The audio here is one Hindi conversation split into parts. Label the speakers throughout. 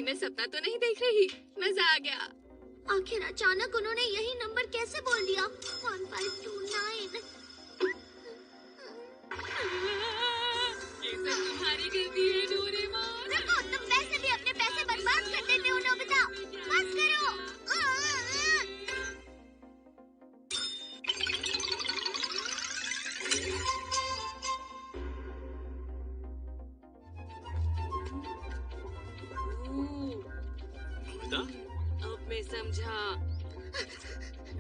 Speaker 1: मैं सपना तो नहीं देख रही। मजा आ गया।
Speaker 2: आखिर अचानक उन्होंने यही नंबर कैसे बोल दिया? 1529।
Speaker 1: ये सब तुम्हारी गलती है डोरेमोन।
Speaker 2: रुको, तुम वैसे भी अपने पैसे बर्बाद कर देते हो नोबिता। बस करो।
Speaker 3: नोबिता,
Speaker 1: अब मैं समझा।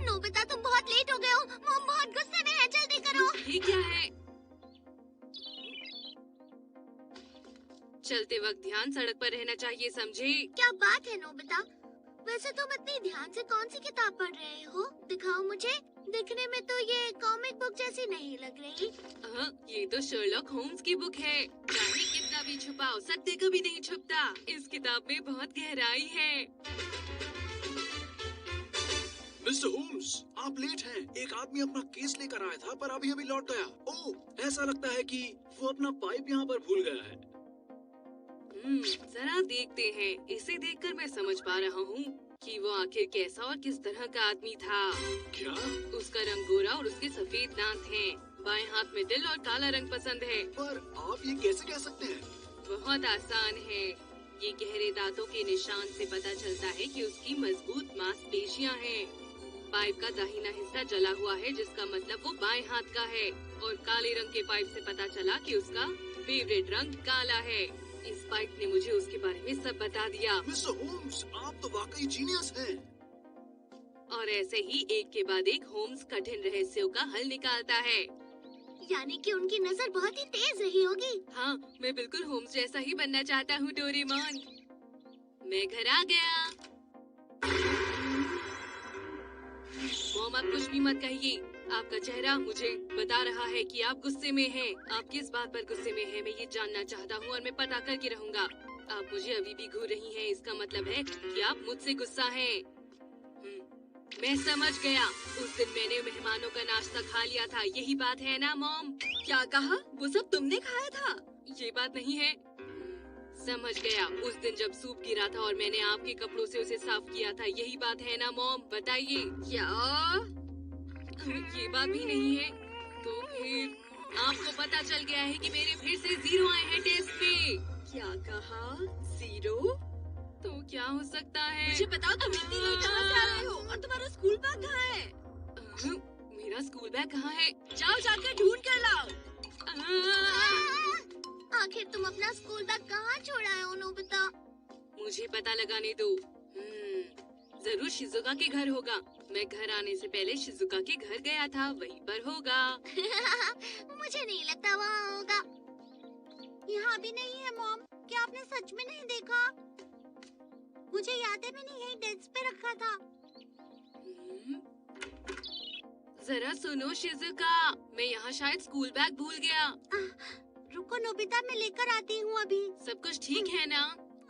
Speaker 2: नोबिता तुम बहुत लेट हो गए हो। मॉम बहुत गुस्से में है, जल्दी करो।
Speaker 1: ये क्या है? चलते वक्त ध्यान सड़क पर रहना चाहिए, समझे?
Speaker 2: क्या बात है नोबिता? वैसे तुम इतनी ध्यान से कौन सी किताब पढ़ रहे हो? दिखाओ मुझे। दिखने में तो ये कॉमिक बुक जैसी नहीं लग रही।
Speaker 1: ये तो शर्लॉक होम्स की बुक है। चाहे कितना भी छुपाओ, सत्य कभी नहीं छुपता। इस किताब में बहुत गहराई है।
Speaker 3: मिस्टर होम्स, आप लेट हैं। एक आदमी अपना केस लेकर आया था पर अभी अभी लौट गया। ओह, ऐसा लगता है कि वो अपना पाइप यहाँ पर भूल गया है।
Speaker 1: जरा देखते हैं। इसे देखकर मैं समझ पा रहा हूँ कि वो आखिर कैसा और किस तरह का आदमी था।
Speaker 3: क्या?
Speaker 1: उसका रंग गोरा और उसके सफेद दांत हैं। बाएं हाथ में दिल और काला रंग पसंद है।
Speaker 3: पर आप ये कैसे कह सकते हैं?
Speaker 1: बहुत आसान है। ये गहरे दांतों के निशान से पता चलता है कि उसकी मजबूत मांसपेशियां हैं। पाइप का दाहिना हिस्सा जला हुआ है, जिसका मतलब वो बाएं हाथ का है। और काले रंग के पाइप से पता चला कि उसका फेवरेट रंग काला है। इस पाइप ने मुझे उसके बारे में सब बता दिया।
Speaker 3: मिस्टर होम्स, आप तो वाकई जीनियस हैं।
Speaker 1: और ऐसे ही एक के बाद एक होम्स कठिन रहस्यों का हल निकालता है।
Speaker 2: यानी कि उनकी नजर बहुत ही तेज रही होगी।
Speaker 1: हाँ, मैं बिल्कुल होम्स जैसा ही बनना चाहता हूँ डोरेमोन। मैं घर आ गया। मॉम, आप कुछ भी मत कहिए। आपका चेहरा मुझे बता रहा है कि आप गुस्से में हैं। आप किस बात पर गुस्से में हैं, मैं ये जानना चाहता हूँ और मैं पता करके रहूँगा। आप मुझे अभी भी घूर रही हैं, इसका मतलब है कि आप मुझसे गुस्सा हैं। मैं समझ गया। उस दिन मैंने मेहमानों का नाश्ता खा लिया था, यही बात है ना मॉम? क्या कहा? वो सब तुमने खाया था? ये बात नहीं है। समझ गया। उस दिन जब सूप गिरा था और मैंने आपके कपड़ों से उसे साफ किया था, यही बात है ना मॉम? बताइए। क्या? ये बात भी नहीं है। तो फिर आपको पता चल गया है कि मेरे फिर से 0 आए हैं टेस्ट पे। क्या कहा? 0? तो क्या हो सकता है?
Speaker 4: मुझे बताओ, तुम इतनी लेट कहाँ से आ रहे हो और तुम्हारा स्कूल बैग कहाँ है?
Speaker 1: मेरा स्कूल बैग कहाँ है?
Speaker 4: जाओ जाकर ढूंढ कर लाओ।
Speaker 2: आखिर तुम अपना स्कूल बैग कहाँ छोड़ा है नोबिता?
Speaker 1: मुझे पता लगाने दो। जरूर शिजुका के घर होगा। मैं घर आने से पहले शिजुका के घर गया था, वहीं पर होगा।
Speaker 2: मुझे नहीं लगता वहाँ होगा।
Speaker 4: यहाँ भी नहीं है मॉम। क्या आपने सच में नहीं देखा? मुझे याद है मैंने यही डेस्क पे रखा था।
Speaker 1: जरा सुनो शिजुका, मैं यहाँ शायद स्कूल बैग भूल गया।
Speaker 4: रुको नोबिता, मैं लेकर आती हूँ अभी।
Speaker 1: सब कुछ ठीक है ना?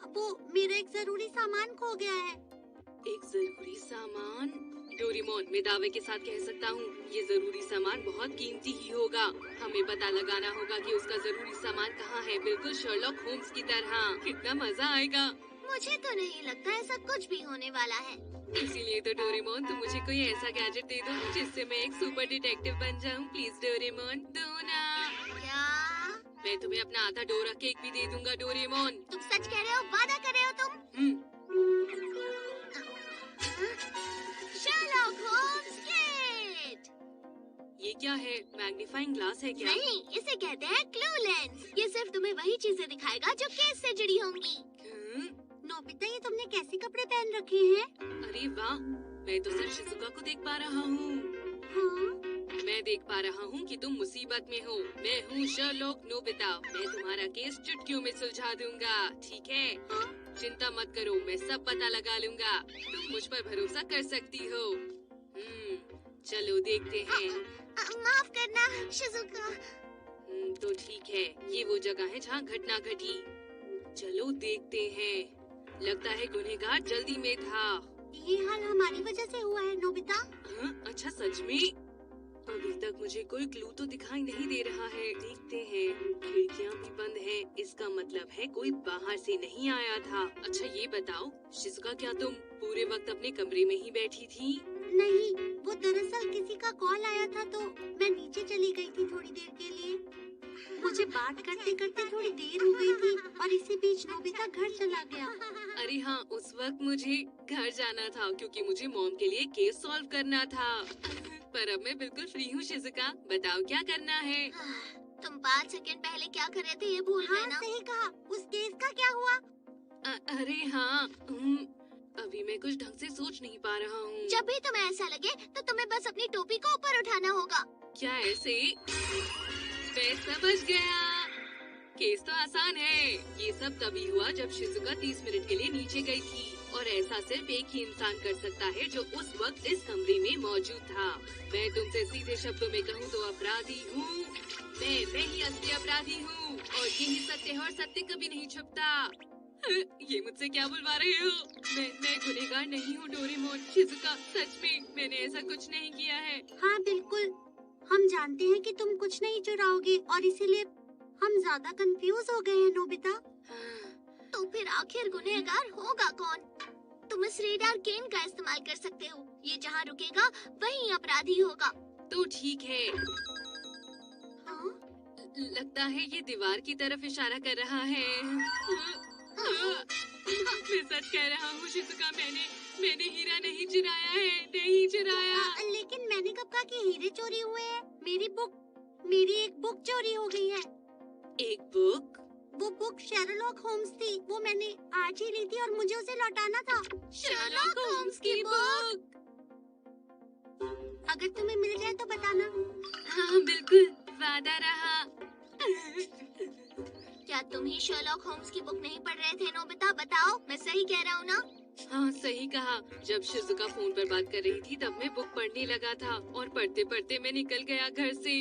Speaker 4: वो मेरा एक जरूरी सामान खो गया है।
Speaker 1: एक जरूरी सामान? डोरेमोन, मैं दावे के साथ कह सकता हूँ ये जरूरी सामान बहुत कीमती ही होगा। हमें पता लगाना होगा कि उसका जरूरी सामान कहाँ है, बिल्कुल शर्लॉक होम्स की तरह। कितना मजा आएगा।
Speaker 2: मुझे तो नहीं लगता ऐसा कुछ भी होने वाला है।
Speaker 1: इसीलिए तो डोरेमोन, तुम मुझे कोई ऐसा गैजेट दे दो जिससे मैं एक सुपर डिटेक्टिव बन जाऊँ। प्लीज डोरेमोन, दो ना।
Speaker 2: क्या?
Speaker 1: मैं तुम्हें अपना आधा डोरा केक भी दे दूंगा डोरेमोन।
Speaker 2: तुम सच कह रहे हो? वादा कर रहे हो तुम? Sherlock Holmes kit.
Speaker 1: ये क्या है? मैग्नीफाइंग ग्लास है क्या?
Speaker 2: नहीं, इसे कहते हैं क्लू लेंस। ये सिर्फ तुम्हें वही चीजें दिखाएगा जो केस से जुड़ी होंगी।
Speaker 4: नोबिता, ये तुमने कैसे कपड़े पहन रखे हैं?
Speaker 1: अरे वाह, मैं तो सिर्फ शिजुका को देख पा रहा हूँ।
Speaker 4: हाँ?
Speaker 1: मैं देख पा रहा हूँ कि तुम मुसीबत में हो। मैं हूँ शर्लॉक नोबिता। मैं तुम्हारा केस चुटकियों में सुलझा दूंगा, ठीक है? चिंता मत करो, मैं सब पता लगा लूंगा। तुम मुझ पर भरोसा कर सकती हो। चलो देखते हैं।
Speaker 2: माफ करना शिजुका।
Speaker 1: तो ठीक है, ये वो जगह है जहाँ घटना घटी। चलो देखते हैं। लगता है गुनहगार जल्दी में था।
Speaker 4: ये हाल हमारी वजह से हुआ है नोबिता।
Speaker 1: अच्छा, सच में? अभी तक मुझे कोई क्लू तो दिखाई नहीं दे रहा है। देखते हैं, खिड़कियाँ भी बंद हैं। इसका मतलब है कोई बाहर से नहीं आया था। अच्छा ये बताओ शिज़ुका, क्या तुम पूरे वक्त अपने कमरे में ही बैठी थी?
Speaker 4: नहीं, वो दरअसल किसी का कॉल आया था तो मैं नीचे चली गई थी थोड़ी देर के लिए। मुझे बात करते करते थोड़ी देर हो गई थी और इसी बीच नोबिता घर चला गया।
Speaker 1: अरे हाँ, उस वक्त मुझे घर जाना था क्योंकि मुझे मॉम के लिए केस सॉल्व करना था। पर अब मैं बिल्कुल फ्री हूँ शिज़ुका, बताओ क्या करना है?
Speaker 2: तुम 5 सेकंड पहले क्या कर रहे थे ये भूल गए
Speaker 4: हाँ
Speaker 2: ना?
Speaker 4: सही कहा। उस केस का क्या हुआ?
Speaker 1: अरे हाँ, अभी मैं कुछ ढंग से सोच नहीं पा रहा हूँ।
Speaker 2: जब भी तुम्हें ऐसा लगे तो तुम्हें बस अपनी टोपी को ऊपर उठाना होगा।
Speaker 1: क्या ऐसे? मैं समझ गया। केस तो आसान है। ये सब तभी हुआ जब शिज़ुका 30 मिनट के लिए नीचे गई थी और ऐसा सिर्फ एक ही इंसान कर सकता है जो उस वक्त इस कमरे में मौजूद था। मैं तुमसे सीधे शब्दों में कहूँ तो अपराधी हूँ। मैं ही असली अपराधी हूँ और यही सत्य है और सत्य कभी नहीं छुपता। ये मुझसे क्या बुलवा रहे हो? मैं गुनहगार नहीं हूँ डोरेमोन। शिज़ुका, सच में मैंने ऐसा कुछ नहीं किया है।
Speaker 4: हाँ बिल्कुल, हम जानते हैं कि तुम कुछ नहीं चुराओगे और इसीलिए हम ज्यादा कंफ्यूज हो गए हैं नोबिता।
Speaker 2: तो फिर आखिर गुनहगार होगा कौन? तुम इस रेडार केन का इस्तेमाल कर सकते हो। ये जहाँ रुकेगा वहीं अपराधी होगा।
Speaker 1: तो ठीक है।
Speaker 2: हाँ?
Speaker 1: लगता है ये दीवार की तरफ इशारा कर रहा है। मैं सच कह रहा हूँ शिज़ुका, मैंने हीरा नहीं चुराया है, नहीं चुराया।
Speaker 4: लेकिन मैंने कब कहा कि हीरे चोरी हुए हैं? मेरी एक बुक चोरी हो गई है।
Speaker 1: एक बुक?
Speaker 4: वो बुक शेरलॉक होम्स थी। वो मैंने आज ही ली थी और मुझे उसे लौटाना था।
Speaker 1: शर्लॉक होम्स की बुक?
Speaker 4: अगर तुम्हें मिल जाए तो बताना।
Speaker 1: हाँ बिल्कुल, वादा रहा।
Speaker 2: क्या तुम ही शर्लॉक होम्स की बुक नहीं पढ़ रहे थे नोबिता? बताओ, मैं सही कह रहा हूँ ना?
Speaker 1: हाँ सही कहा। जब शिज़ुका फोन पर बात कर रही थी तब मैं बुक पढ़ने लगा था और पढ़ते पढ़ते मैं निकल गया घर से।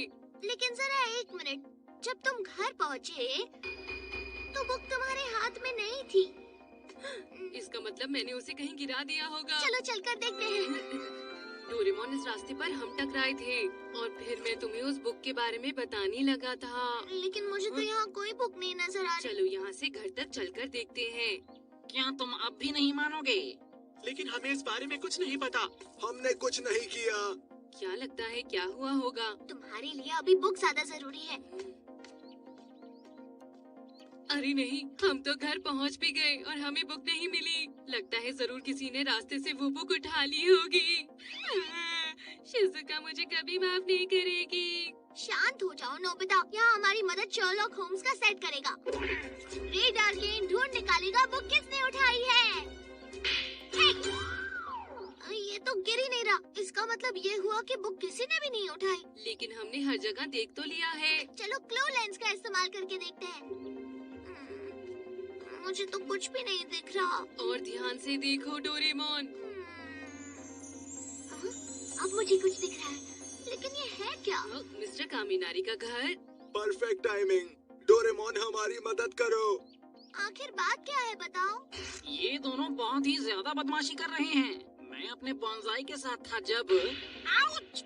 Speaker 2: लेकिन जरा एक मिनट, जब तुम घर पहुँचे तो बुक तुम्हारे हाथ में नहीं थी।
Speaker 1: इसका मतलब मैंने उसे कहीं गिरा दिया होगा।
Speaker 2: चलो चलकर देखते हैं।
Speaker 1: डोरेमोन, इस रास्ते पर हम टकराए थे और फिर मैं तुम्हें उस बुक के बारे में बताने लगा था।
Speaker 2: लेकिन मुझे तो यहाँ कोई बुक नहीं नजर आ रही।
Speaker 1: चलो यहाँ से घर तक चलकर देखते हैं।
Speaker 5: क्या तुम अब भी नहीं मानोगे?
Speaker 3: लेकिन हमें इस बारे में कुछ नहीं पता। हमने कुछ नहीं किया।
Speaker 1: क्या लगता है क्या हुआ होगा?
Speaker 2: तुम्हारे लिए अभी बुक ज्यादा जरूरी है।
Speaker 1: अरे नहीं, हम तो घर पहुंच भी गए और हमें बुक नहीं मिली। लगता है जरूर किसी ने रास्ते से वो बुक उठा ली होगी। शिज़ुका मुझे कभी माफ नहीं करेगी।
Speaker 2: शांत हो जाओ नोबिता, यहाँ हमारी मदद शर्लॉक होम्स का सेट करेगा। रेडार केन ढूंढ निकालेगा बुक किसने उठाई है। ये तो गिर ही नहीं रहा। इसका मतलब ये हुआ कि बुक किसी ने भी नहीं उठाई।
Speaker 1: लेकिन हमने हर जगह देख तो लिया है।
Speaker 2: चलो क्लो लेंस का इस्तेमाल करके देखते हैं। मुझे तो कुछ भी नहीं दिख रहा।
Speaker 1: और ध्यान से देखो डोरेमोन।
Speaker 2: अब मुझे कुछ दिख रहा है, लेकिन ये है क्या?
Speaker 1: मिस्टर कामिनारी का घर।
Speaker 3: Perfect timing. डोरेमोन, हमारी मदद करो।
Speaker 2: आखिर बात क्या है बताओ?
Speaker 5: ये दोनों बहुत ही ज्यादा बदमाशी कर रहे हैं। मैं अपने बोनसाई के साथ था जब आउच!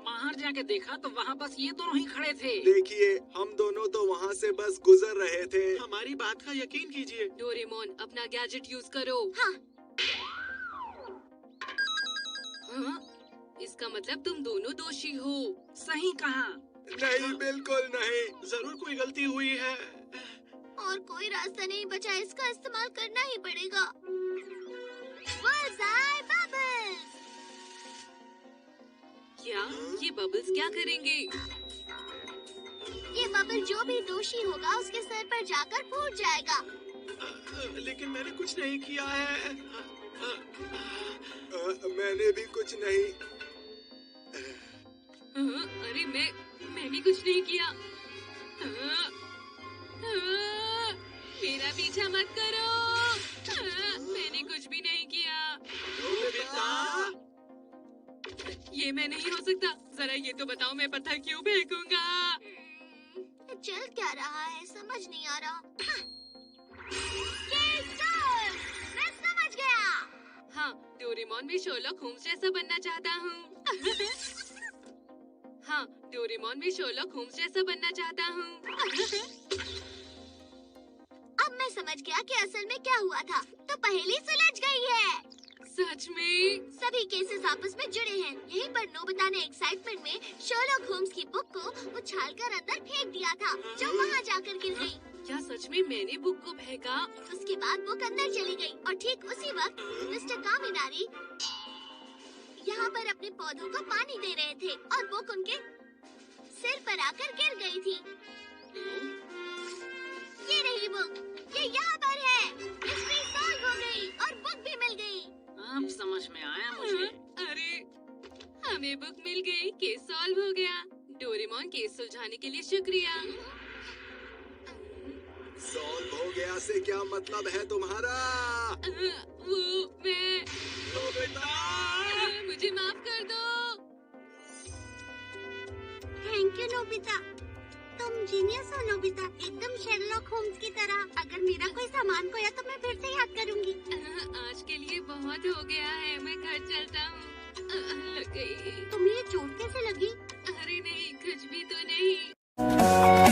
Speaker 5: बाहर जाके देखा तो वहाँ बस ये दोनों ही खड़े थे।
Speaker 3: देखिए, हम दोनों तो वहाँ से बस गुजर रहे थे। हमारी बात का यकीन कीजिए।
Speaker 1: डोरेमोन, अपना गैजेट यूज करो।
Speaker 2: हाँ।
Speaker 1: हाँ? इसका मतलब तुम दोनों दोषी हो।
Speaker 5: सही कहा।
Speaker 3: नहीं, बिल्कुल नहीं। जरूर कोई गलती हुई है।
Speaker 2: और कोई रास्ता नहीं बचा, इसका इस्तेमाल करना ही पड़ेगा। Bullseye bubbles.
Speaker 1: क्या ये बबल्स क्या करेंगे?
Speaker 2: ये बबल जो भी दोषी होगा उसके सर पर जाकर फूट जाएगा।
Speaker 3: लेकिन मैंने कुछ नहीं किया है। मैंने भी कुछ नहीं।
Speaker 1: अरे मैंने कुछ नहीं किया। मेरा पीछा मत करो। मैंने कुछ भी नहीं किया। ये मैं नहीं हो सकता। जरा ये तो बताओ, मैं पत्थर क्यों फेंकूंगा?
Speaker 2: चल क्या रहा है समझ नहीं आ रहा। ये स्टार! मैं समझ गया।
Speaker 1: हाँ, डोरेमोन में शर्लॉक होम्स जैसा बनना चाहता हूँ। हाँ, डोरेमोन में शर्लॉक होम्स जैसा बनना चाहता हूँ।
Speaker 2: अब मैं समझ गया कि असल में क्या हुआ था। तो पहेली सुलझ गई है।
Speaker 1: सच में?
Speaker 2: सभी केसेस आपस में जुड़े हैं। यहीं पर नोबिता ने एक्साइटमेंट में शर्लॉक होम्स की बुक को उछालकर अंदर फेंक दिया था, जो वहाँ जाकर गिर गई।
Speaker 1: क्या सच में मैंने बुक को फेंका?
Speaker 2: उसके बाद बुक अंदर चली गई और ठीक उसी वक्त मिस्टर कामिनारी यहाँ पर अपने पौधों को पानी दे रहे थे और बुक उनके सिर पर आकर गिर गई थी। ये रही बुक, ये यहाँ पर है। मिस्ट्री सॉल्व हो गई और बुक भी मिल गई।
Speaker 5: अब समझ में आया मुझे।
Speaker 1: अरे, हमें बुक मिल गई, केस सॉल्व हो गया। डोरेमोन केस सुलझाने के लिए शुक्रिया।
Speaker 6: सॉल्व हो गया से क्या मतलब है तुम्हारा?
Speaker 1: वो मैं मुझे माफ कर दो।
Speaker 4: थैंक यू नोबिता, तुम जीनियस हो नोबिता, एकदम शेरलॉक होम्स की तरह। अगर मेरा कोई सामान खोया तो मैं फिर से याद करूंगी।
Speaker 1: आज के लिए बहुत हो गया है, मैं घर चलता हूँ। लग गई।
Speaker 4: तुम्हें ये चोट कैसे लगी?
Speaker 1: अरे नहीं, कुछ भी तो नहीं।